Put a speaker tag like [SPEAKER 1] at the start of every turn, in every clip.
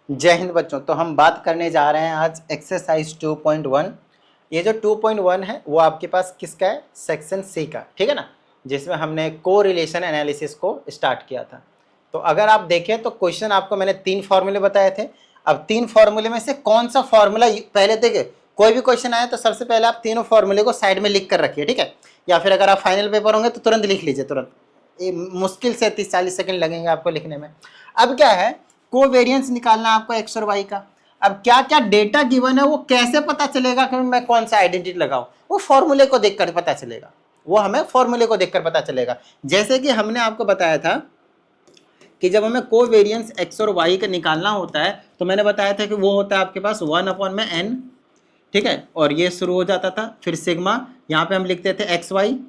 [SPEAKER 1] जय हिंद बच्चों। तो हम बात करने जा रहे हैं आज एक्सरसाइज 2.1। ये जो 2.1 है वो आपके पास किसका है? सेक्शन सी का, ठीक है ना, जिसमें हमने को रिलेशन एनालिसिस को स्टार्ट किया था। तो अगर आप देखें तो क्वेश्चन आपको मैंने 3 फॉर्मूले बताए थे। अब 3 फॉर्मूले में से कौन सा फॉर्मूला पहले देखे, कोई भी क्वेश्चन आया तो सबसे पहले आप तीनों फॉर्मूले को साइड में लिख कर रखिए, ठीक है। या फिर अगर आप फाइनल पेपर होंगे तो तुरंत लिख लीजिए, तुरंत। ये मुश्किल से 30-40 सेकंड लगेंगे आपको लिखने में। अब क्या है, कोवेरिएंस निकालना आपको एक्स और वाई का। अब क्या क्या डेटा गिवन है वो कैसे पता चलेगा कि मैं कौन सा आइडेंटिटी लगाऊं? वो फॉर्मूले को देखकर पता चलेगा, वो हमें फॉर्मूले को देखकर पता चलेगा। जैसे कि हमने आपको बताया था कि जब हमें कोवेरिएंस एक्स और वाई का निकालना होता है तो मैंने बताया था कि वो होता है आपके पास 1/n, ठीक है। और ये शुरू हो जाता था, फिर सिग्मा, यहाँ पे हम लिखते थे एक्स वाई,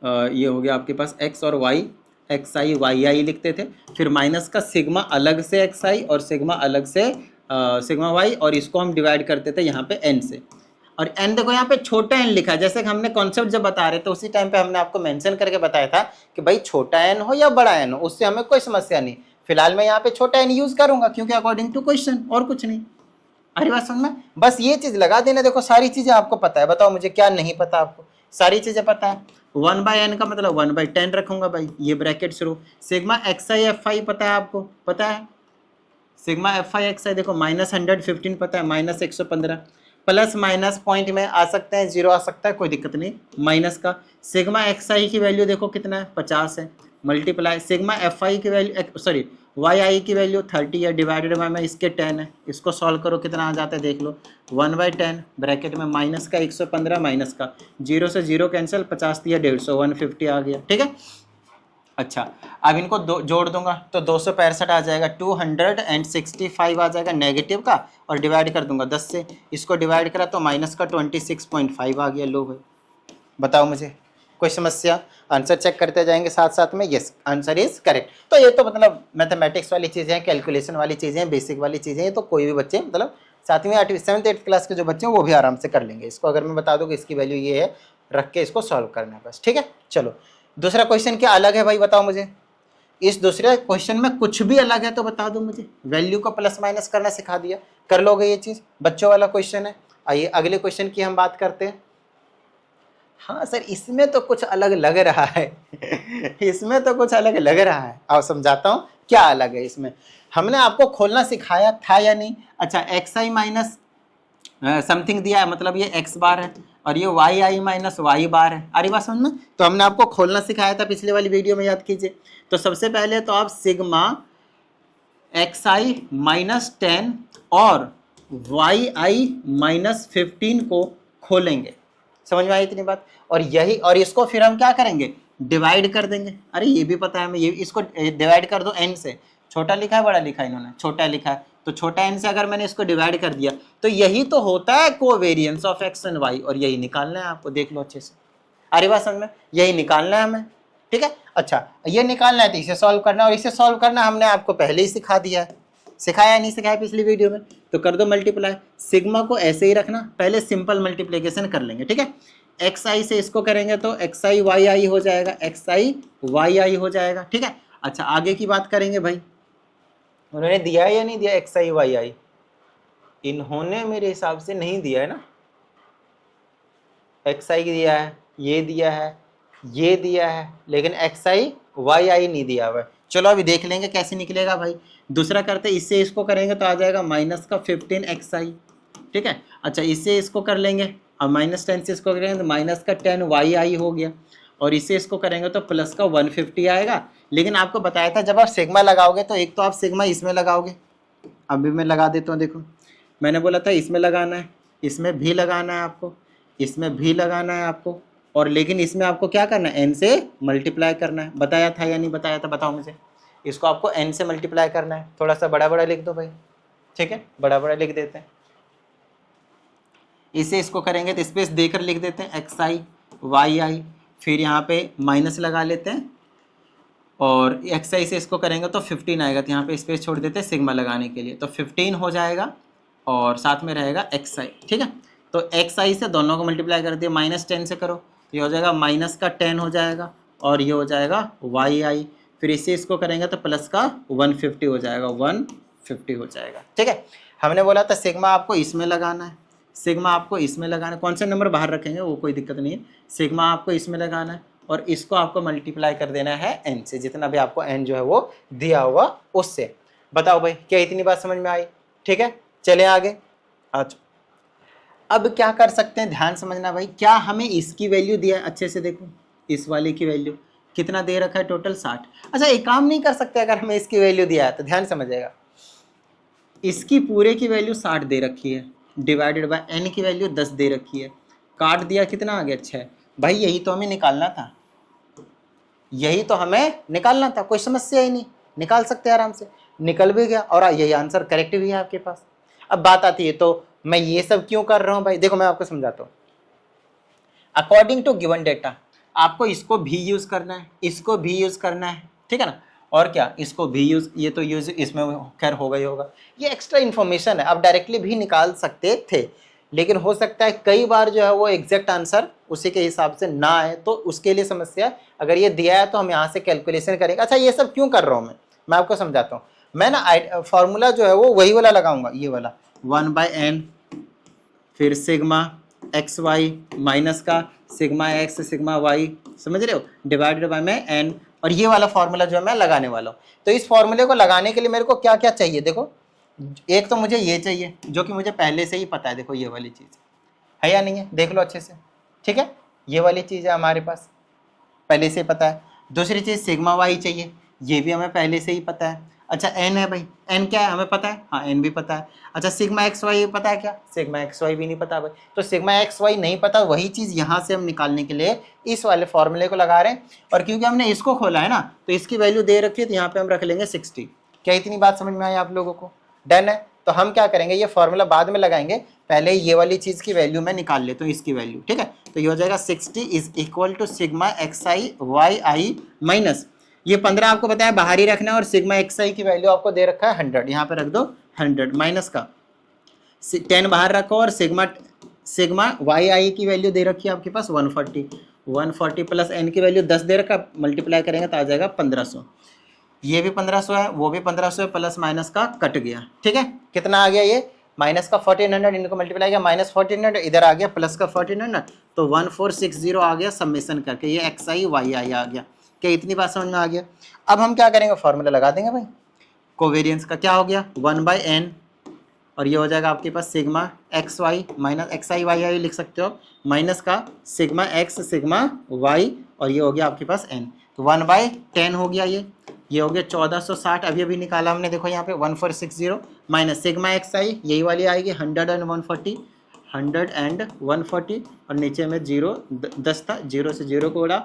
[SPEAKER 1] ये हो गया आपके पास एक्स और वाई, एक्स आई वाई आई लिखते थे। फिर माइनस का सिग्मा अलग से एक्स आई और सिग्मा अलग से सिग्मा वाई, और इसको हम डिवाइड करते थे यहाँ पे एन से। और एन देखो यहाँ पे छोटा एन लिखा है, जैसे कि हमने कॉन्सेप्ट जब बता रहे थे उसी टाइम पे हमने आपको मेंशन करके बताया था कि भाई छोटा एन हो या बड़ा एन हो उससे हमें कोई समस्या नहीं। फिलहाल मैं यहाँ पे छोटा एन यूज करूंगा क्योंकि अकॉर्डिंग टू क्वेश्चन, और कुछ नहीं। अरे बात समझ में, बस ये चीज लगा देना। देखो सारी चीजें आपको पता है, बताओ मुझे क्या नहीं पता आपको? सारी चीजें पता है। 1/n का मतलब 1/10 रखूंगा भाई, ये ब्रैकेट शुरू। Sigma X I F I पता है आपको? पता है सिग्मा एफ आई एक्स आई, देखो -115 पता है, -115, प्लस माइनस पॉइंट में आ सकते हैं, 0 आ सकता है, कोई दिक्कत नहीं। माइनस का सिग्मा एक्स आई की वैल्यू देखो कितना है, 50 है, मल्टीप्लाई सिग्मा एफ आई की वैल्यू, सॉरी वाई आई की वैल्यू 30 है, डिवाइडेड बाय में इसके 10 है। इसको सॉल्व करो कितना आ जाता है देख लो, 1/10 ब्रैकेट में माइनस का 115 माइनस का 0 से 0 कैंसिल, 50 दिया 150, 150 आ गया, ठीक है। अच्छा, अब इनको जोड़ दूंगा तो 265 आ जाएगा, 265 आ जाएगा नेगेटिव का, और डिवाइड कर दूंगा 10 से। इसको डिवाइड करा तो माइनस का 26.5 आ गया। लो भाई बताओ मुझे कोई समस्या? आंसर चेक करते जाएंगे साथ साथ में। Yes, answer is correct. तो ये तो मतलब मैथमेटिक्स वाली चीज़ें हैं, कैलकुलेशन वाली चीज़ें हैं, बेसिक वाली चीज़ें हैं, तो कोई भी बच्चे मतलब 7वीं 8वीं 7th 8th क्लास के जो बच्चे हैं वो भी आराम से कर लेंगे इसको। अगर मैं बता दूँ कि इसकी वैल्यू ये है, रख के इसको सॉल्व करना है बस, ठीक है। चलो दूसरा क्वेश्चन क्या अलग है भाई, बताओ मुझे। इस दूसरे क्वेश्चन में कुछ भी अलग है तो बता दो मुझे। वैल्यू को प्लस माइनस करना सिखा दिया, कर लोगे ये चीज़, बच्चों वाला क्वेश्चन है। आइए अगले क्वेश्चन की हम बात करते हैं। हाँ सर इसमें तो कुछ अलग लग रहा है इसमें तो कुछ अलग लग रहा है, आओ समझाता हूँ क्या अलग है इसमें। हमने आपको खोलना सिखाया था या नहीं? अच्छा, एक्स आई माइनस समथिंग दिया है, मतलब ये एक्स बार है, और ये वाई आई माइनस वाई बार है। अरे बात समझ में, तो हमने आपको खोलना सिखाया था पिछले वाली वीडियो में, याद कीजिए। तो सबसे पहले तो आप सिग्मा एक्स आई -10 और वाई आई -15 को खोलेंगे। समझ में आई इतनी बात? और यही, और इसको फिर हम क्या करेंगे, डिवाइड कर देंगे। अरे ये भी पता है हमें, ये इसको डिवाइड कर दो एन से। छोटा लिखा है बड़ा लिखा है? इन्होंने छोटा लिखा है, तो छोटा एन से अगर मैंने इसको डिवाइड कर दिया तो यही तो होता है covariance of X and Y, और यही निकालना है आपको, देख लो अच्छे से। अरे बात समझ में, यही निकालना है हमें, ठीक है। अच्छा ये निकालना है तो इसे सॉल्व करना है, और इसे सॉल्व करना हमने आपको पहले ही सिखा दिया है। सिखाया नहीं सिखाया पिछली वीडियो में? तो कर दो मल्टीप्लाई। सिग्मा को ऐसे ही रखना, पहले सिंपल मल्टीप्लिकेशन कर लेंगे, ठीक है। एक्स आई से इसको करेंगे तो एक्स आई वाई आई हो जाएगा, एक्स आई वाई आई हो जाएगा, ठीक है। अच्छा आगे की बात करेंगे भाई, उन्होंने दिया है या नहीं दिया एक्स आई वाई आई? इन्होंने मेरे हिसाब से नहीं दिया है ना। एक्स आई दिया है, ये दिया है, ये दिया है, लेकिन एक्स आई वाई आई नहीं दिया हुआ है। चलो अभी देख लेंगे कैसे निकलेगा भाई। दूसरा करते, इससे इसको करेंगे तो आ जाएगा माइनस का 15 एक्स आई, ठीक है। अच्छा इससे इसको कर लेंगे, और -10 से इसको करेंगे तो माइनस का 10 वाई आई हो गया, और इससे इसको करेंगे तो प्लस का 150 आएगा। लेकिन आपको बताया था जब आप सिग्मा लगाओगे तो एक तो आप सिग्मा इसमें लगाओगे, अभी मैं लगा देता हूँ, देखो मैंने बोला था इसमें लगाना है, इसमें भी लगाना है आपको, इसमें भी लगाना है आपको, और लेकिन इसमें आपको क्या करना है, एन से मल्टीप्लाई करना है। बताया था या नहीं बताया था, बताओ मुझे। इसको आपको एन से मल्टीप्लाई करना है। थोड़ा सा बड़ा बड़ा लिख दो भाई, ठीक है, बड़ा बड़ा लिख देते हैं। इसे इसको करेंगे तो स्पेस देकर लिख देते हैं एक्स आई वाई आई, फिर यहाँ पे माइनस लगा लेते हैं, और एक्स आई से इसको करेंगे तो 15 आएगा, तो यहाँ पे स्पेस छोड़ देते हैं सिग्मा लगाने के लिए, तो 15 हो जाएगा, और साथ में रहेगा एक्स आई, ठीक है। तो एक्स आई से दोनों को मल्टीप्लाई कर दिया, -10 से करो तो ये हो जाएगा माइनस का 10 हो जाएगा, और ये हो जाएगा वाई आई, फिर इससे इसको करेंगे तो प्लस का 150 हो जाएगा, 50 हो जाएगा। ठीक है, हमने बोला था सिग्मा आपको इसमें लगाना है, सिग्मा आपको इसमें लगाना है, कौन से नंबर बाहर रखेंगे वो कोई दिक्कत नहीं है, सिग्मा आपको इसमें लगाना है और इसको आपको मल्टीप्लाई कर देना है n से, जितना भी आपको n जो है वो दिया हुआ उससे। बताओ भाई क्या इतनी बात समझ में आई? ठीक है, चले आगे। अच्छा अब क्या कर सकते हैं, ध्यान समझना भाई, क्या हमें इसकी वैल्यू दिया है, अच्छे से देखो इस वाले की वैल्यू कितना दे रखा है टोटल 60। अच्छा एक काम नहीं कर सकते अगर हमें इसकी वैल्यू दिया है तो ध्यान समझिएगा, इसकी पूरे की वैल्यू 60 दे रखी है, डिवाइडेड बाय n की वैल्यू 10 दे रखी है, काट दिया कितना आ गया 6। भाई यही तो हमें निकालना था, यही तो हमें निकालना था, कोई समस्या ही नहीं, निकाल सकते हैं आराम से, निकल भी गया और यही आंसर करेक्ट भी है आपके पास। अब बात आती है तो मैं ये सब क्यों कर रहा हूं भाई, देखो मैं आपको समझाता हूं। अकॉर्डिंग टू गिवन डेटा आपको इसको भी यूज करना है, इसको भी यूज करना है, ठीक है ना, और क्या इसको भी यूज, ये तो यूज इसमें खैर होगा ही होगा, ये एक्स्ट्रा इन्फॉर्मेशन है, आप डायरेक्टली भी निकाल सकते थे, लेकिन हो सकता है कई बार जो है वो एग्जैक्ट आंसर उसी के हिसाब से ना आए, तो उसके लिए समस्या, अगर ये दिया है तो हम यहाँ से कैलकुलेशन करेंगे। अच्छा ये सब क्यों कर रहा हूँ मैं आपको समझाता हूँ। मैं ना फॉर्मूला जो है वो वही वाला लगाऊंगा, ये वाला 1/n, फिर सिग्मा एक्स वाई माइनस का सिग्मा एक्स सिग्मा वाई, समझ रहे हो, डिवाइडेड बाय में n, और ये वाला फॉर्मूला जो है मैं लगाने वाला हूँ। तो इस फॉर्मूले को लगाने के लिए मेरे को क्या क्या चाहिए, देखो एक तो मुझे ये चाहिए जो कि मुझे पहले से ही पता है, देखो ये वाली चीज़ है या नहीं है, देख लो अच्छे से, ठीक है, ये वाली चीज़ है हमारे पास पहले से ही पता है। दूसरी चीज़ सिग्मा वाई चाहिए, ये भी हमें पहले से ही पता है। अच्छा n है भाई, n क्या है हमें पता है, हाँ n भी पता है। अच्छा सिग्मा एक्स वाई पता है क्या, सिग्मा एक्स वाई भी नहीं पता भाई, तो सिग्मा एक्स वाई नहीं पता, वही चीज़ यहाँ से हम निकालने के लिए इस वाले फॉर्मूले को लगा रहे हैं, और क्योंकि हमने इसको खोला है ना तो इसकी वैल्यू दे रखी है, तो यहाँ पे हम रख लेंगे 60। क्या इतनी बात समझ में आई आप लोगों को? डन है। तो हम क्या करेंगे, ये फॉर्मूला बाद में लगाएंगे, पहले ये वाली चीज़ की वैल्यू मैं निकाल लेता हूँ, इसकी वैल्यू, ठीक है। तो ये हो जाएगा 60 is equal to sigma X I Y I minus, ये 15 आपको बताया बाहर ही रखना है, और सिग्मा एक्स आई की वैल्यू आपको दे रखा है 100, यहाँ पे रख दो 100, माइनस का 10 बाहर रखो, और सिग्मा वाई आई की वैल्यू दे रखी है आपके पास 140 प्लस n की वैल्यू 10 दे रखा, मल्टीप्लाई करेंगे तो आ जाएगा 1500, ये भी 1500 है, वो भी 1500 है, प्लस माइनस का कट गया, ठीक है। कितना आ गया, ये माइनस का 1400, इनको मल्टीप्लाई किया माइनस 1400, इधर आ गया प्लस का 1400, तो 1460 आ गया समेशन करके, ये एक्स आई वाई आई आ गया। क्या इतनी बात समझ में आ गया? अब हम क्या करेंगे, फॉर्मूला लगा देंगे भाई, कोवेरियंस का क्या हो गया 1/n, और ये हो जाएगा आपके पास sigma x y minus x I Y i लिख सकते हो, माइनस का सिग्मा एक्स सिग्मा वाई, और ये हो गया आपके पास n, तो 1/10 हो गया, ये हो गया 1460, अभी निकाला हमने, देखो यहाँ पे 1460 माइनस सिग्मा एक्स आई, यही वाली आएगी 100 एंड 140, और नीचे में 10 था, 0 से 0 को उड़ा,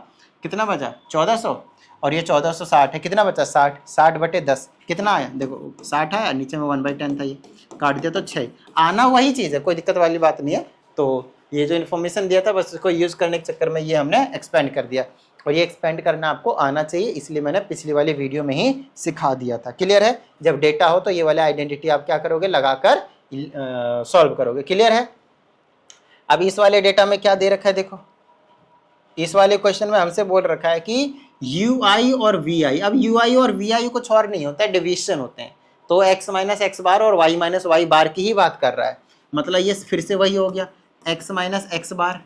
[SPEAKER 1] कितना बचा 1400, और ये 1460 है, कितना बचा 60/10 कितना आया, देखो 60 है, नीचे में 1/10 था, ये काट दिया तो 6, आना वही चीज़ है, कोई दिक्कत वाली बात नहीं है। तो ये जो इन्फॉर्मेशन दिया था बस उसको यूज़ करने के चक्कर में ये हमने एक्सपेंड कर दिया, और ये एक्सपेंड करना आपको आना चाहिए, इसलिए मैंने पिछली वाली वीडियो में ही सिखा दिया था। क्लियर है? जब डेटा हो तो ये वाले आइडेंटिटी आप क्या करोगे, लगाकर सॉल्व करोगे। क्लियर है? अब इस वाले डेटा में क्या दे रखा है, देखो इस वाले क्वेश्चन में हमसे बोल रखा है कि UI और VI, अब UI और VI कुछ और नहीं होता है, डिवीजन होते हैं, तो x माइनस एक्स बार और y माइनस वाई बार की ही बात कर रहा है, मतलब ये फिर से वही हो गया x माइनस एक्स बार,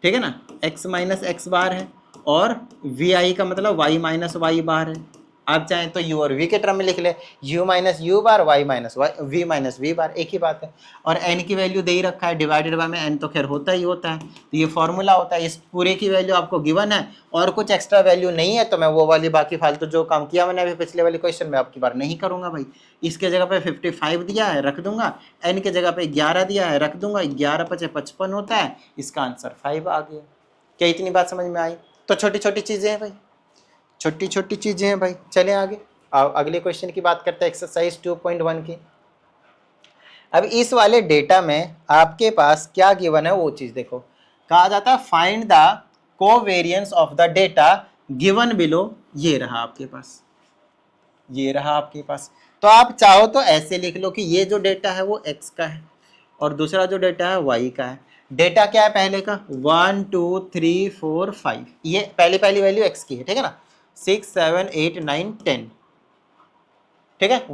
[SPEAKER 1] ठीक है ना, x माइनस एक्स बार है, और VI का मतलब y माइनस वाई बार है, आप चाहें तो u और v के टर्म में लिख ले, u minus you bar y minus v minus v बार, एक ही बात है, और n की वैल्यू दे ही रखा है, डिवाइडेड बाय में n तो खैर होता ही होता है, तो ये फॉर्मूला होता है, इस पूरे की वैल्यू आपको गिवन है और कुछ एक्स्ट्रा वैल्यू नहीं है, तो मैं वो वाली बाकी फालतू जो काम किया मैंने अभी पिछले वाले क्वेश्चन में आपकी बार नहीं करूँगा भाई। इसके जगह पे 55 दिया है रख दूंगा, n के जगह पे 11 दिया है रख दूंगा, 11 × 5 = 55 होता है, इसका आंसर 5 आ गया। क्या इतनी बात समझ में आई? तो छोटी छोटी चीज़ें हैं भाई, छोटी छोटी चीज़ें हैं भाई। चलें आगे, अगले क्वेश्चन की बात करते हैं, एक्सरसाइज 2.1 की। अब इस वाले डेटा में आपके पास क्या गिवन है वो चीज़ देखो, कहा जाता है find the covariance of the data given below, ये रहा आपके पास, ये रहा आपके पास। तो आप चाहो तो ऐसे लिख लो कि ये जो डेटा है वो x का है और दूसरा जो डेटा है y का है। डेटा क्या है पहले का 1 2 3 4 5, ये पहली वैल्यू x की है, ठीक है ना, 6 7 8 9 10, ठीक ठीक है।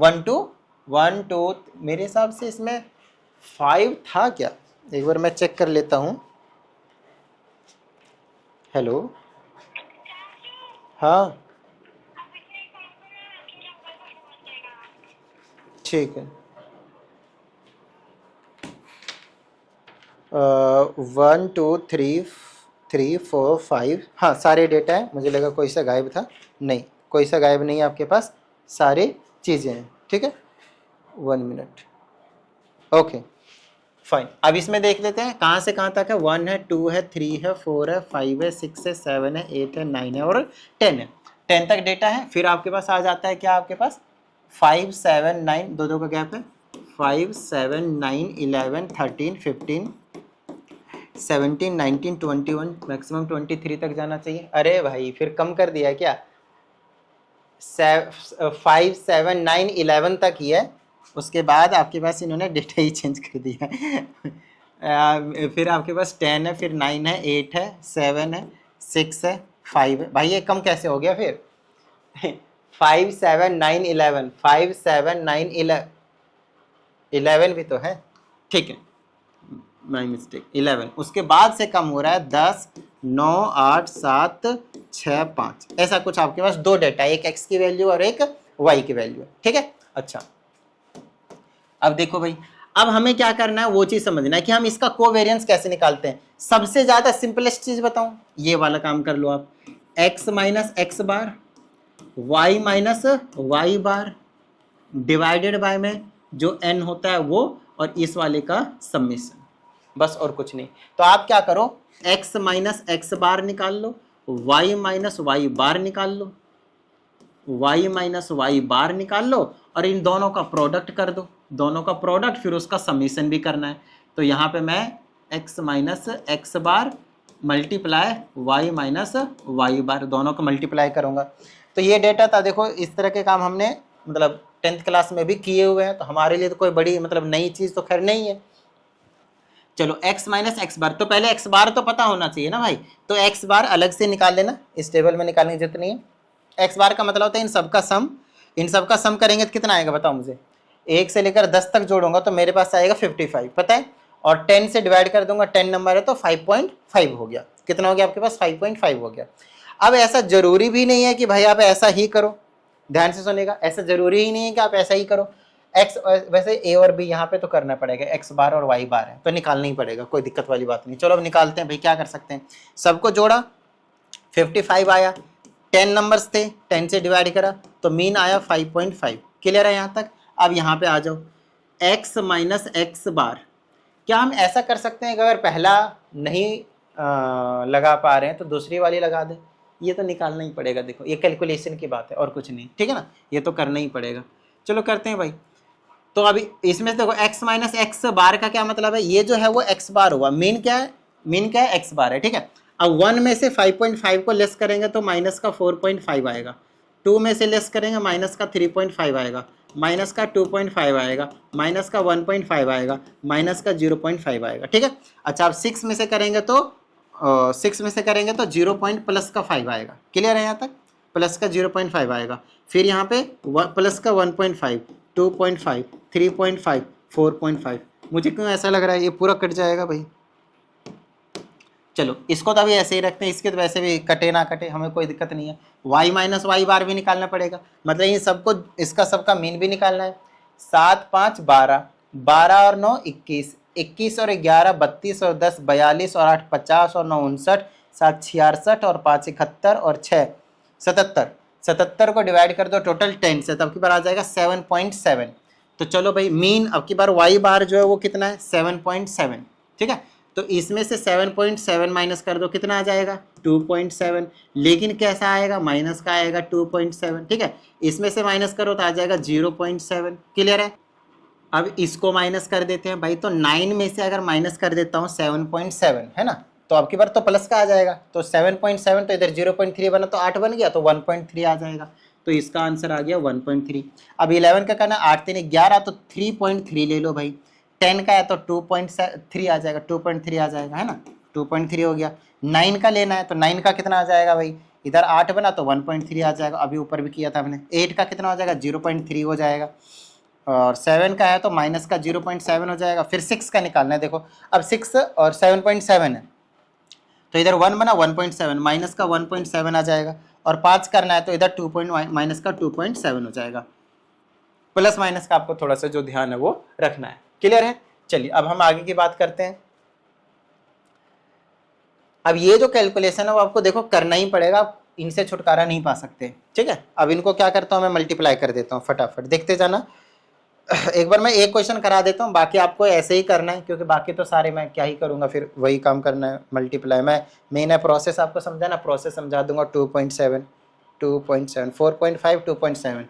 [SPEAKER 1] 1 2 मेरे हिसाब से इसमें 5 था क्या, एक बार मैं चेक कर लेता हूँ। हेलो, हाँ ठीक है। 1 2 3 4 5, हाँ सारे डेटा है। मुझे लगा कोई सा गायब था, नहीं कोई सा गायब नहीं है, आपके पास सारे चीज़ें हैं, ठीक है। 1 मिनट, ओके फाइन। अब इसमें देख लेते हैं कहाँ से कहाँ तक है। 1 है, 2 है, 3 है, 4 है, 5 है, 6 है, 7 है, 8 है, 9 है और 10 है। 10 तक डेटा है। फिर आपके पास आ जाता है क्या, आपके पास 5 7 9, दो दो का गैप है। 5 7 9 11 13 15 17 19 21, मैक्सिमम 23 तक जाना चाहिए। अरे भाई फिर कम कर दिया क्या, 5 7 9 11 तक ही है, उसके बाद आपके पास इन्होंने डेटा ही चेंज कर दिया फिर आपके पास 10 है, फिर 9 है, 8 है, 7 है, 6 है, 5 है। भाई ये कम कैसे हो गया फिर 5 7 9 11, 5 7 9 11 भी तो है, ठीक है, माई मिस्टेक 11। उसके बाद से कम हो रहा है 10 9 8 7 6 5, ऐसा कुछ आपके पास दो डेटा, एक x की वैल्यू और एक y की वैल्यू है, ठीक है। अच्छा अब देखो भाई, अब हमें क्या करना है वो चीज समझना है कि हम इसका कोवेरियंस कैसे निकालते हैं। सबसे ज्यादा सिंपलेस्ट चीज बताऊं, ये वाला काम कर लो आप, x minus X bar, y minus Y bar divided by में जो n होता है वो, और इस वाले का समेशन, बस और कुछ नहीं। तो आप क्या करो, x माइनस एक्स बार निकाल लो, y माइनस वाई बार निकाल लो, y माइनस वाई बार निकाल लो, और इन दोनों का प्रोडक्ट कर दो, दोनों का प्रोडक्ट, फिर उसका समेशन भी करना है। तो यहाँ पे मैं x माइनस एक्स बार मल्टीप्लाई y माइनस वाई बार, दोनों को मल्टीप्लाई करूँगा। तो ये डेटा था। देखो इस तरह के काम हमने मतलब 10th क्लास में भी किए हुए हैं, तो हमारे लिए तो कोई बड़ी मतलब नई चीज़ तो खैर नहीं है। चलो x माइनस एक्स बार, तो पहले x बार तो पता होना चाहिए ना भाई, तो x बार अलग से निकाल लेना, इस टेबल में निकालने की जरूरत नहीं है। x बार का मतलब होता है इन सबका सम, इन सबका सम करेंगे तो कितना आएगा बताओ मुझे। 1 से लेकर 10 तक जोड़ूंगा तो मेरे पास आएगा 55, पता है, और 10 से डिवाइड कर दूंगा, 10 नंबर है तो 5.5 हो गया। कितना हो गया आपके पास, 5.5 हो गया। अब ऐसा जरूरी भी नहीं है कि भाई आप ऐसा ही करो, ध्यान से सुनेगा, ऐसा जरूरी ही नहीं है कि आप ऐसा ही करो। एक्स वैसे ए और बी यहाँ पे तो करना पड़ेगा, एक्स बार और वाई बार है तो निकालना ही पड़ेगा, कोई दिक्कत वाली बात नहीं। चलो अब निकालते हैं भाई, क्या कर सकते हैं, सबको जोड़ा 55 आया, 10 नंबर्स थे, 10 से डिवाइड करा तो मीन आया 5.5। क्लियर है यहाँ तक। अब यहाँ पे आ जाओ, x माइनस एक्स बार, क्या हम ऐसा कर सकते हैं कि अगर पहला नहीं लगा पा रहे हैं तो दूसरी वाली लगा दें, ये तो निकालना ही पड़ेगा। देखो ये कैलकुलेशन की बात है और कुछ नहीं, ठीक है ना, ये तो करना ही पड़ेगा। चलो करते हैं भाई। तो अभी इसमें देखो x माइनस एक्स बार का क्या मतलब है, ये जो है वो x बार हुआ, मीन क्या है, मीन क्या है x बार है, ठीक है। अब 1 में से 5.5 को लेस करेंगे तो माइनस का 4.5 आएगा, 2 में से लेस करेंगे माइनस का 3.5 आएगा, माइनस का 2.5 आएगा, माइनस का 1.5 आएगा, माइनस का 0.5 आएगा, ठीक है। अच्छा अब 6 में से करेंगे तो 6 में से करेंगे तो 0 प्लस का 5 आएगा। क्लियर है यहाँ तक, प्लस का 0.5 आएगा, फिर यहाँ पे प्लस का 1.5, 2.5, 3.5, 4.5। मुझे क्यों ऐसा लग रहा है ये पूरा कट जाएगा भाई। चलो इसको तो अभी ऐसे ही रखते हैं, इसके तो वैसे भी कटे ना कटे हमें कोई दिक्कत नहीं है। y माइनस वाई बार भी निकालना पड़ेगा, मतलब इन सबको, इसका सबका मीन भी निकालना है। 7 5 12, 12 और 9 21, 21 और 11 32 और 10 42 और 8 50 और 9 59, 7 66 और 5 71 और 6 77। 77 को डिवाइड कर दो टोटल 10 से, तब की बार आ जाएगा 7.7। तो चलो भाई मीन अब की बार वाई बार जो है वो कितना है 7.7, ठीक है। तो इसमें से 7.7 माइनस कर दो, कितना आ जाएगा 2.7, लेकिन कैसा आएगा, माइनस का आएगा 2.7, ठीक है। इसमें से माइनस करो तो आ जाएगा 0.7। क्लियर है। अब इसको माइनस कर देते हैं भाई, तो 9 में से अगर माइनस कर देता हूँ 7.7 है ना, तो अब की बार तो प्लस का आ जाएगा, तो 7.7 तो इधर 0.3 बना तो 8 बन गया, तो 1.3 आ जाएगा। तो इसका आंसर आ गया 1.3। अब 11 का करना, 8 3 11, तो 3.3 ले लो भाई। 10 का है तो 2.3 आ जाएगा, 2.3 आ जाएगा, है ना, 2.3 हो गया। 9 का लेना है तो 9 का कितना आ जाएगा भाई, इधर 8 बना तो 1.3 आ जाएगा, अभी ऊपर भी किया था हमने। 8 का कितना हो जाएगा 0.3 हो जाएगा, और 7 का है तो माइनस का 0.7 हो जाएगा। फिर 6 का निकालना है, देखो अब 6 और 7.7 है तो इधर 1 बना 1.7, माइनस का 1.7 आ जाएगा, और 5 करना है तो इधर 2 माइनस का 2.7 हो जाएगा। प्लस माइनस का आपको थोड़ा सा जो ध्यान है वो रखना है। क्लियर है? चलिए अब हम आगे की बात करते हैं। अब ये जो कैलकुलेशन है वो आपको देखो करना ही पड़ेगा, आप इनसे छुटकारा नहीं पा सकते। ठीक है, अब इनको क्या करता हूँ मैं मल्टीप्लाई कर देता हूँ, फटाफट देखते जाना। एक बार मैं एक क्वेश्चन करा देता हूँ, बाकी आपको ऐसे ही करना है, क्योंकि बाकी तो सारे मैं क्या ही करूँगा, फिर वही काम करना है मल्टीप्लाई। मैं मेन है प्रोसेस आपको समझाना, प्रोसेस समझा दूंगा। 2.7 2.7 4.5 2.7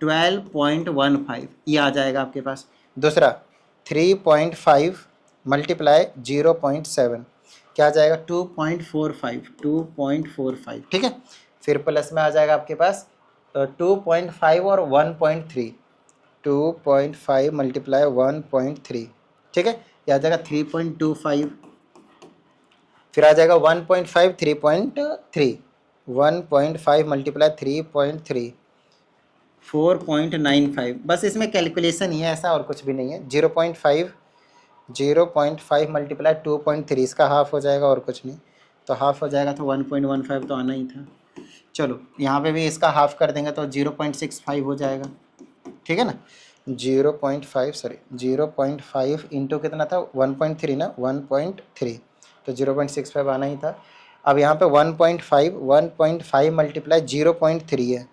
[SPEAKER 1] 12.15 ये आ जाएगा आपके पास। दूसरा 3.5 मल्टीप्लाई 0.7 क्या आ जाएगा 2.45 ठीक है। फिर प्लस में आ जाएगा आपके पास 2.5 और 1.3 2.5 मल्टीप्लाई 1.3 ठीक है, यह आ जाएगा 3.25। फिर आ जाएगा 1.5 3.3 1.5 मल्टीप्लाई 3.3 4.95। बस इसमें कैलकुलेशन ही है, ऐसा और कुछ भी नहीं है। 0.5 मल्टीप्लाई 2.3 इसका हाफ हो जाएगा और कुछ नहीं, तो हाफ हो जाएगा तो 1.15 तो आना ही था। चलो यहाँ पे भी इसका हाफ कर देंगे तो 0.65 हो जाएगा। ठीक है ना, 0.5 इंटू कितना था 1.3 ना 1.3 तो 0.65 आना ही था। अब यहाँ पे 1.5 मल्टीप्लाई 0.3 है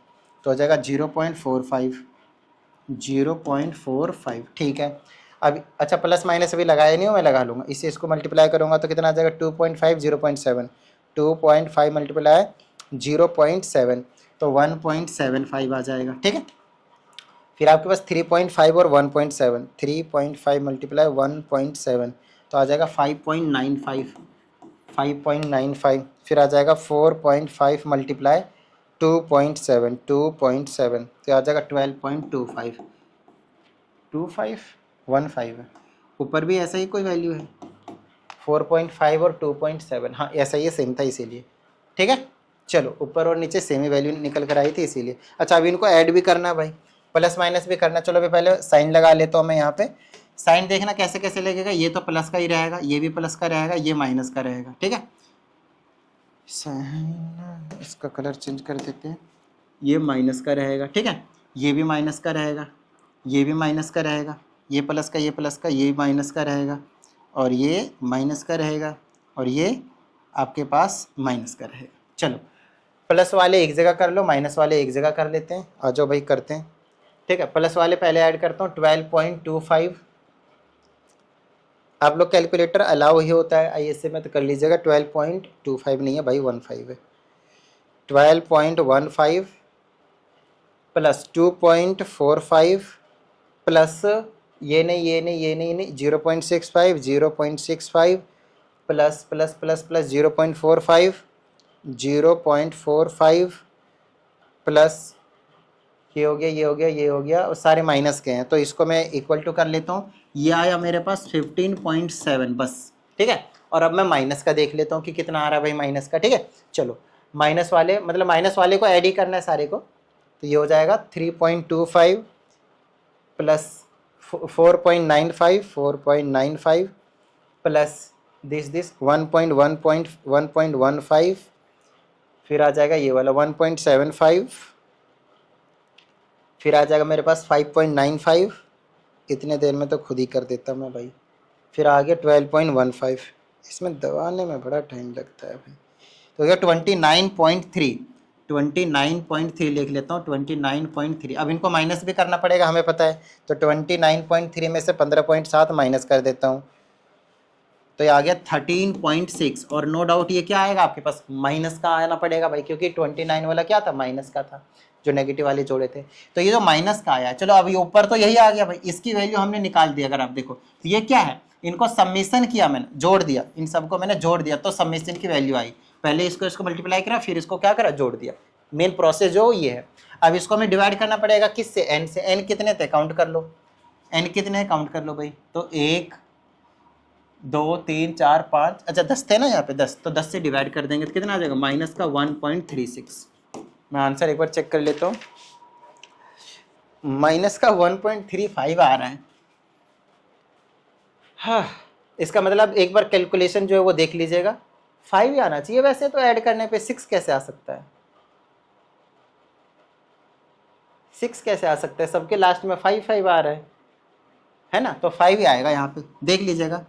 [SPEAKER 1] तो हो जाएगा 0.45 ठीक है। अब अच्छा प्लस माइनस अभी लगाया नहीं हो, मैं लगा लूँगा, इससे इसको मल्टीप्लाई करूँगा तो कितना आ जाएगा 2.5 0.7 2.5 मल्टीप्लाई 0.7 तो 1.75 आ जाएगा। ठीक है, फिर आपके पास 3.5 और 1.7 3.5 मल्टीप्लाई 1.7 तो आ जाएगा 5.95 फिर आ जाएगा 4.5 मल्टीप्लाई 2.7 तो आ जाएगा 12.25 है। ऊपर भी ऐसा ही कोई वैल्यू है 4.5 और 2.7, हाँ ऐसा ही सेम था इसीलिए। ठीक है, चलो ऊपर और नीचे सेम ही वैल्यू निकल कर आई थी इसीलिए। अच्छा अभी इनको ऐड भी करना है भाई, प्लस माइनस भी करना। चलो अभी पहले साइन लगा लेता हूँ मैं यहाँ पे। साइन देखना कैसे कैसे लगेगा, ये तो प्लस का ही रहेगा, ये भी प्लस का रहेगा, ये माइनस का रहेगा। ठीक है, साइन इसका कलर चेंज कर देते हैं, ये माइनस का रहेगा। ठीक है, ये भी माइनस का रहेगा, ये भी माइनस का रहेगा, ये प्लस का, ये प्लस का, ये माइनस का रहेगा, और ये माइनस का रहेगा, और ये आपके पास माइनस का रहेगा। चलो प्लस वाले एक जगह कर लो, माइनस वाले एक जगह कर लेते हैं। आ जाओ भाई करते हैं। ठीक है, प्लस वाले पहले ऐड करता हूँ 12.25। आप लोग कैलकुलेटर अलाउ ही होता है ISA में तो कर लीजिएगा। 12.25 नहीं है भाई 15 है। 12.15 प्लस 2.45 प्लस ये नहीं 0.65 plus plus plus plus 0.45 plus ये हो गया और सारे माइनस के हैं तो इसको मैं इक्वल टू कर लेता हूँ। ये आया मेरे पास 15.7 बस। ठीक है, और अब मैं माइनस का देख लेता हूँ कि कितना आ रहा है भाई माइनस का। ठीक है, चलो माइनस वाले मतलब माइनस वाले को ऐड ही करना है सारे को, तो ये हो जाएगा 3.25 प्लस 4.95 प्लस दिस 1.15 फिर आ जाएगा ये वाला 1.75 फिर आ जाएगा मेरे पास 5.95 इतने देर में तो खुद ही कर देता मैं भाई। फिर आ गया 12.15 इसमें दबाने में बड़ा टाइम लगता है भाई, तो गया 29.3 लिख लेता हूँ 29.3। अब इनको माइनस भी करना पड़ेगा हमें पता है, तो 29.3 में से 15.7 माइनस कर देता हूँ तो ये आ गया 13.6। और नो डाउट ये क्या आएगा आपके पास माइनस का आना पड़ेगा भाई, क्योंकि 29 वाला क्या था माइनस का था जो नेगेटिव वाले जोड़े थे, तो ये जो माइनस का आया। चलो अभी ऊपर तो यही आ गया भाई, इसकी वैल्यू हमने निकाल दी। अगर आप देखो तो ये क्या है, इनको सम्मिशन किया मैंने, जोड़ दिया, इन सबको मैंने जोड़ दिया तो सम्मिशन की वैल्यू आई। पहले इसको मल्टीप्लाई करा फिर इसको क्या करा जोड़ दिया, मेन प्रोसेस जो ये है। अब इसको हमें डिवाइड करना पड़ेगा किससे, एन से। एन कितने थे काउंट कर लो, एन कितने काउंट कर लो भाई, तो 1 2 3 4 5, अच्छा 10 थे ना यहाँ पे 10, तो 10 से डिवाइड कर देंगे तो कितना आ जाएगा, माइनस का 1.36। मैं आंसर एक बार चेक कर लेता हूँ, माइनस का 1.35 आ रहा है। हाँ, इसका मतलब एक बार कैलकुलेशन जो है वो देख लीजिएगा, 5 ही आना चाहिए। वैसे तो ऐड करने पे 6 कैसे आ सकता है, 6 कैसे आ सकता है, सबके लास्ट में 5 आ रहा है ना, तो 5 ही आएगा यहाँ पे, देख लीजिएगा।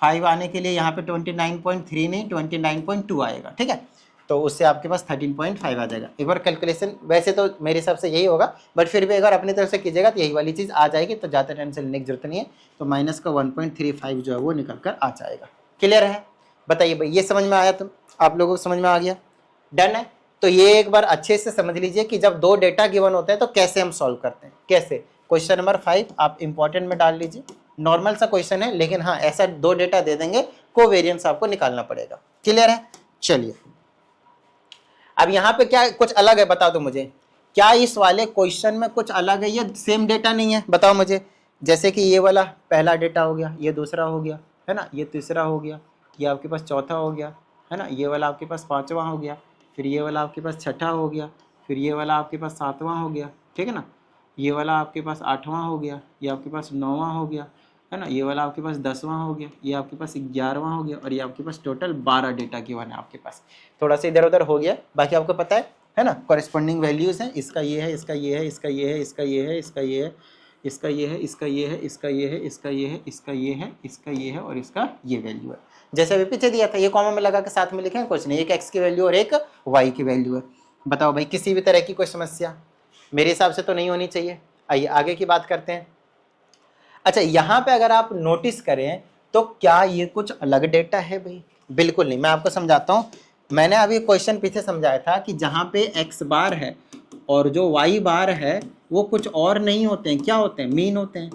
[SPEAKER 1] 5 आने के लिए यहाँ पे 29.3 नहीं 29.2 आएगा, ठीक है। तो उससे आपके पास 13.5 आ जाएगा। एक बार कैलकुलेशन, वैसे तो मेरे हिसाब से यही होगा, बट फिर भी अगर अपनी तरफ से कीजिएगा तो यही वाली चीज़ आ जाएगी, तो ज़्यादा टेंशन लेने की जरूरत नहीं है। तो माइनस का 1.35 जो है वो निकल कर आ जाएगा। क्लियर है, बताइए भाई, ये समझ में आया, तो आप लोगों को समझ में आ गया, डन है। तो ये एक बार अच्छे से समझ लीजिए कि जब दो डेटा गिवन होते हैं तो कैसे हम सॉल्व करते हैं। कैसे, क्वेश्चन नंबर 5 आप इंपॉर्टेंट में डाल लीजिए, नॉर्मल सा क्वेश्चन है, लेकिन हाँ ऐसा दो डेटा दे देंगे, कोवेरिएंस आपको निकालना पड़ेगा। क्लियर है, चलिए अब यहाँ पे क्या कुछ अलग है, बताओ तो मुझे, क्या इस वाले क्वेश्चन में कुछ अलग है, ये सेम डेटा नहीं है, बताओ मुझे। जैसे कि ये वाला पहला डेटा हो गया, ये दूसरा हो गया, है ना, ये तीसरा हो गया, ये आपके पास चौथा हो गया, है ना, ये वाला आपके पास पांचवा हो गया, फिर ये वाला आपके पास छठा हो गया, फिर ये वाला आपके पास सातवां हो गया, ठीक है ना, ये वाला आपके पास आठवां हो गया, ये आपके पास नौवां हो गया, है ना, ये वाला आपके पास 10वां हो गया, ये आपके पास 11वां हो गया, और ये आपके पास टोटल 12 डेटा गिवन है आपके पास। थोड़ा सा इधर उधर हो गया, बाकी आपको पता है ना, कॉरेस्पॉन्डिंग वैल्यूज़ हैं, इसका ये है, इसका ये है, इसका ये है, इसका ये है, इसका ये है, इसका ये है, इसका ये है, इसका ये है, इसका ये है, इसका ये है, इसका ये है, और इसका ये वैल्यू है। जैसे अभी पीछे दिया था, ये कॉमा में लगा के साथ में लिखे, कुछ नहीं, एक एक्स की वैल्यू और एक वाई की वैल्यू है। बताओ भाई, किसी भी तरह की कोई समस्या मेरे हिसाब से तो नहीं होनी चाहिए। आइए आगे की बात करते हैं। अच्छा, यहाँ पे अगर आप नोटिस करें तो क्या ये कुछ अलग डेटा है भाई? बिल्कुल नहीं, मैं आपको समझाता हूँ। मैंने अभी क्वेश्चन पीछे समझाया था कि जहाँ पे एक्स बार है और जो वाई बार है वो कुछ और नहीं होते हैं, क्या होते हैं, मीन होते हैं।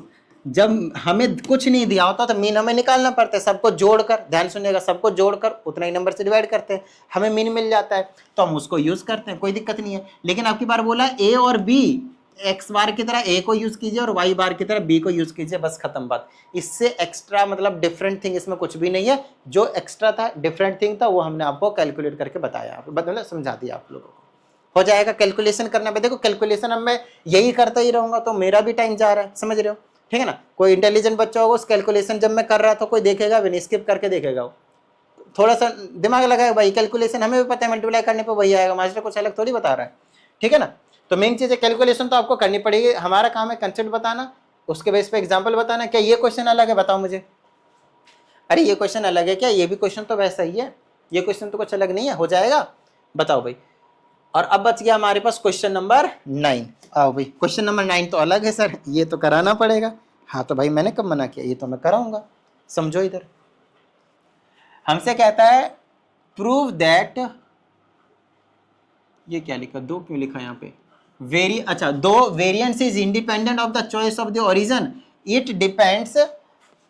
[SPEAKER 1] जब हमें कुछ नहीं दिया होता तो मीन हमें निकालना पड़ता है, सबको जोड़कर, ध्यान सुनिएगा, सबको जोड़कर उतना ही नंबर से डिवाइड करते हैं, हमें मीन मिल जाता है, तो हम उसको यूज करते हैं, कोई दिक्कत नहीं है। लेकिन आपकी बार बोला ए और बी, एक्स बार की तरह ए को यूज कीजिए और वाई बार की तरह बी को यूज कीजिए, बस खत्म बात। इससे एक्स्ट्रा मतलब डिफरेंट थिंग इसमें कुछ भी नहीं है। जो एक्स्ट्रा था, डिफरेंट थिंग था, वो हमने आपको कैलकुलेट करके बताया, मतलब समझा दिया आप लोगों को। हो जाएगा कैलकुलेशन करना पे, देखो कैलकुलेशन अब मैं यही करता ही रहूंगा तो मेरा भी टाइम जा रहा है, समझ रहे हो, ठीक है ना। कोई इंटेलिजेंट बच्चा होगा, उस कैलकुलेशन जब मैं कर रहा था कोई देखेगा भी नहीं, स्किप करके देखेगा वो, थोड़ा सा दिमाग लगाएगा भाई, कैलकुलेशन हमें भी पता है मल्टीप्लाई करने पे वही आएगा, मास्टर कुछ अलग थोड़ी बता रहा है, ठीक है ना। तो मेन चीज है कैलकुलेशन तो आपको करनी पड़ेगी, हमारा काम है कंसेप्ट बताना, उसके बेस पे एग्जांपल बताना। क्या ये क्वेश्चन अलग है, बताओ मुझे। अरे ये क्वेश्चन अलग है क्या, ये भी क्वेश्चन तो वैसा ही है, ये क्वेश्चन तो कुछ अलग नहीं है, हो जाएगा, बताओ भाई। और अब बच गया हमारे पास क्वेश्चन नंबर 9। आओ भाई, क्वेश्चन नंबर 9 तो अलग है सर, ये तो कराना पड़ेगा। हाँ तो भाई मैंने कब मना किया, ये तो मैं कराऊंगा, समझो। इधर हमसे कहता है प्रूव दैट, ये क्या लिखा, दो क्यों लिखा यहाँ पे, अच्छा, दो variants is independent of the choice of the origin, it depends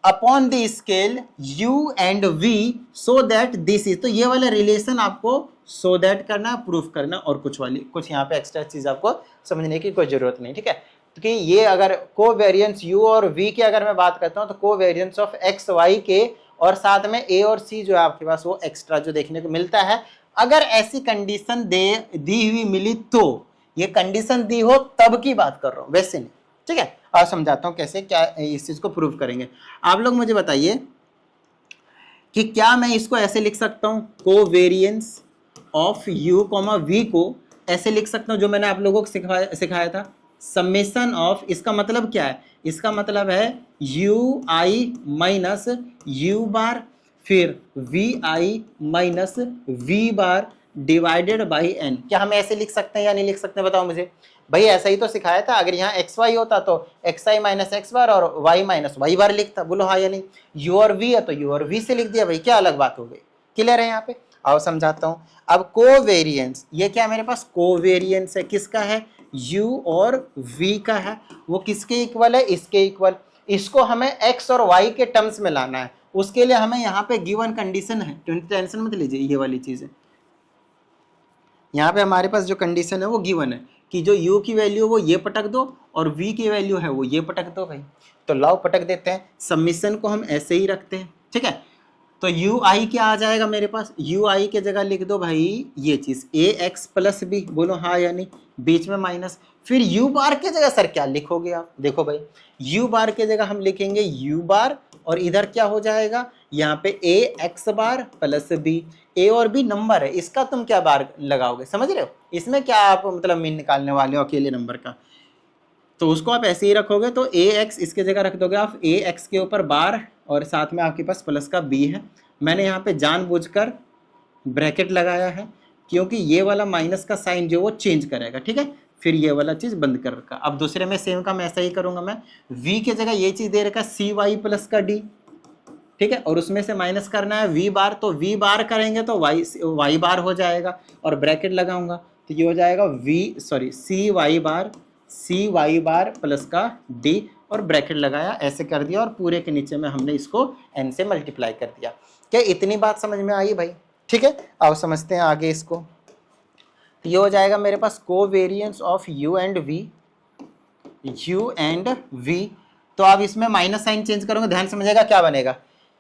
[SPEAKER 1] upon the scale u and v so that this is, तो ये वाला रिलेशन आपको सो दैट करना, प्रूफ करना, और कुछ यहाँ पे एक्स्ट्रा चीज आपको समझने की कोई जरूरत नहीं, ठीक है। क्योंकि ये अगर कोवेरिएंस u और v की अगर मैं बात करता हूँ तो कोवेरिएंस ऑफ x y के, और साथ में a और c जो है आपके पास वो एक्स्ट्रा जो देखने को मिलता है, अगर ऐसी कंडीशन दी हुई मिली, तो ये कंडीशन दी हो तब की बात कर रहा हूँ, वैसे नहीं, ठीक है। और समझाता हूँ कैसे क्या इस चीज को प्रूव करेंगे। आप लोग मुझे बताइए कि क्या मैं इसको ऐसे लिख सकता हूँ, कोवेरिएंस ऑफ u, v को ऐसे लिख सकता हूँ जो मैंने आप लोगों को सिखाया था, समेशन ऑफ, इसका मतलब क्या है, इसका मतलब है u i माइनस u बार फिर v i minus v bar divided by n। क्या हम ऐसे लिख सकते हैं या नहीं लिख सकते, बताओ मुझे भाई। ऐसा ही तो सिखाया था, अगर यहाँ एक्स वाई होता तो एक्स आई माइनस एक्स बार और वाई माइनस वाई बार लिखता, बोलो हाँ या नहीं। यू और वी है तो यू और वी से लिख दिया भाई, क्या अलग बात हो गई। क्लियर है यहाँ पे, आओ समझाता हूँ। अब कोवेरिएंस, ये क्या मेरे पास कोवेरिएंस है, किसका है, u और v का है, वो किसके इक्वल है, इसके इक्वल। इसको हमें x और y के टर्म्स में लाना है, उसके लिए हमें यहाँ पे गिवन कंडीशन है, टेंशन मत लीजिए, ये वाली चीज है, यहाँ पे हमारे पास जो कंडीशन है वो गिवन है। कि जो u की वैल्यू वो ये पटक दो और v की वैल्यू है वो ये पटक दो भाई। तो लाओ पटक देते हैं, सबमिशन को हम ऐसे ही रखते हैं, ठीक है। तो यू आई क्या आ जाएगा मेरे पास, यू आई के जगह लिख दो भाई ये चीज़ ए एक्स प्लस बी, बोलो हाँ या नहीं, बीच में माइनस। फिर यू बार के जगह सर क्या लिखोगे आप, देखो भाई यू बार के जगह हम लिखेंगे यू बार और इधर क्या हो जाएगा यहाँ पे ए एक्स बार प्लस बी। ए और बी नंबर है, इसका तुम क्या बार लगाओगे, समझ रहे हो, इसमें क्या आप मतलब मीन निकालने वाले हो अकेले नंबर का, तो उसको आप ऐसे ही रखोगे। तो ए एक्स इसके जगह रख दोगे आप ए एक्स के ऊपर बार और साथ में आपके पास प्लस का बी है। मैंने यहाँ पे जानबूझकर ब्रैकेट लगाया है क्योंकि ये वाला माइनस का साइन जो वो चेंज करेगा, ठीक है। फिर ये वाला चीज़ बंद कर रखा। अब दूसरे में सेम का मैं ऐसा ही करूँगा, मैं v के जगह ये चीज़ दे रखा सी वाई प्लस का डी, ठीक है, और उसमें से माइनस करना है v बार, तो v बार करेंगे तो y बार हो जाएगा और ब्रैकेट लगाऊंगा तो ये हो जाएगा सी वाई बार प्लस का d और ब्रैकेट लगाया, ऐसे कर दिया और पूरे के नीचे में हमने इसको n से मल्टीप्लाई कर दिया। क्या इतनी बात समझ में आई भाई, ठीक है। अब समझते हैं आगे इसको। तो ये हो जाएगा मेरे पास covariance of u and v। तो अब इसमें माइनस साइन चेंज करूंगा, ध्यान समझेगा क्या बनेगा,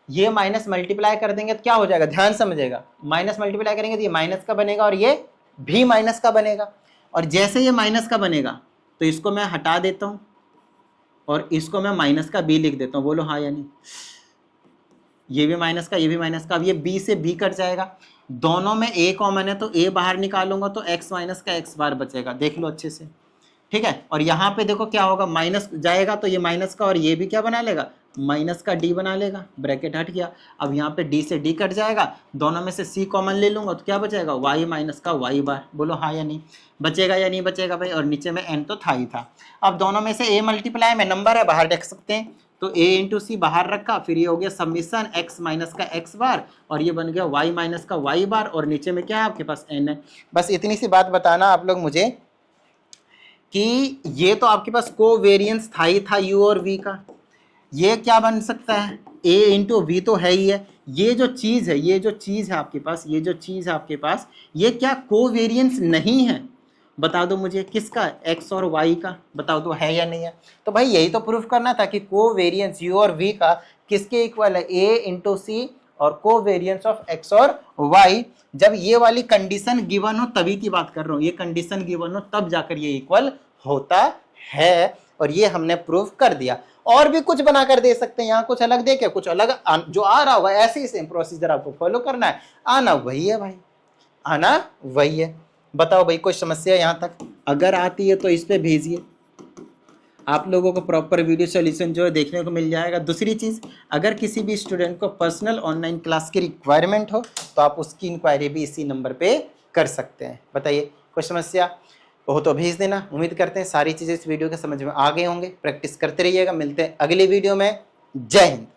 [SPEAKER 1] ये माइनस मल्टीप्लाई कर देंगे तो क्या हो जाएगा, ध्यान समझेगा, माइनस मल्टीप्लाई करेंगे तो ये माइनस का बनेगा और ये भी माइनस का बनेगा। और जैसे ये माइनस का बनेगा तो इसको मैं हटा देता हूँ और इसको मैं माइनस का बी लिख देता हूँ, बोलो हाँ या नहीं। ये भी माइनस का, ये भी माइनस का, अब ये बी से बी कट जाएगा, दोनों में ए कॉमन है तो ए बाहर निकालूंगा तो एक्स माइनस का एक्स बार बचेगा, देख लो अच्छे से, ठीक है। और यहाँ पे देखो क्या होगा, माइनस जाएगा तो ये माइनस का और ये भी क्या बना लेगा, माइनस का डी बना लेगा, ब्रैकेट हट गया। अब यहाँ पे डी से डी कट जाएगा, दोनों में से सी कॉमन ले लूंगा तो क्या बचेगा, वाई माइनस का वाई बार, बोलो हाँ या नहीं, बचेगा या नहीं बचेगा भाई। और नीचे में एन तो था ही था। अब दोनों में से ए मल्टीप्लाई में नंबर है बाहर रख सकते हैं, तो ए इंटू सी बाहर रखा, फिर ये हो गया सबमिशन एक्स माइनस का एक्स बार और ये बन गया वाई माइनस का वाई बार और नीचे में क्या है आपके पास एन है। बस इतनी सी बात बताना आप लोग मुझे कि ये तो आपके पास कोवेरिएंस था ही था u और v का, ये क्या बन सकता है a इंटू वी तो है ही है, ये जो चीज़ है, ये जो चीज़ है आपके पास, ये जो चीज़ है आपके पास, ये क्या कोवेरिएंस नहीं है, बता दो मुझे किसका, x और y का, बताओ तो है या नहीं है। तो भाई यही तो प्रूफ करना था कि कोवेरिएंस u और v का किसके इक्वल है, a इंटू सी और कोवेरिएंस ऑफ x और y। जब ये वाली कंडीशन गिवन हो तभी की बात कर रहा हूँ, ये कंडीशन गिवन हो तब जाकर ये इक्वल होता है और ये हमने प्रूफ कर दिया। और भी कुछ बनाकर दे सकते हैं, यहाँ कुछ अलग दे के कुछ अलग जो आ रहा होगा ऐसे ही सेम प्रोसीजर आपको फॉलो करना है, आना वही है भाई, आना वही है। बताओ भाई कोई समस्या यहाँ तक, अगर आती है तो इस पे भेजिए, आप लोगों को प्रॉपर वीडियो सॉल्यूशन जो है देखने को मिल जाएगा। दूसरी चीज़, अगर किसी भी स्टूडेंट को पर्सनल ऑनलाइन क्लास की रिक्वायरमेंट हो तो आप उसकी इंक्वायरी भी इसी नंबर पे कर सकते हैं। बताइए कोई समस्या हो तो भेज देना। उम्मीद करते हैं सारी चीज़ें इस वीडियो के समझ में आ गए होंगे, प्रैक्टिस करते रहिएगा। मिलते हैं अगली वीडियो में, जय हिंद।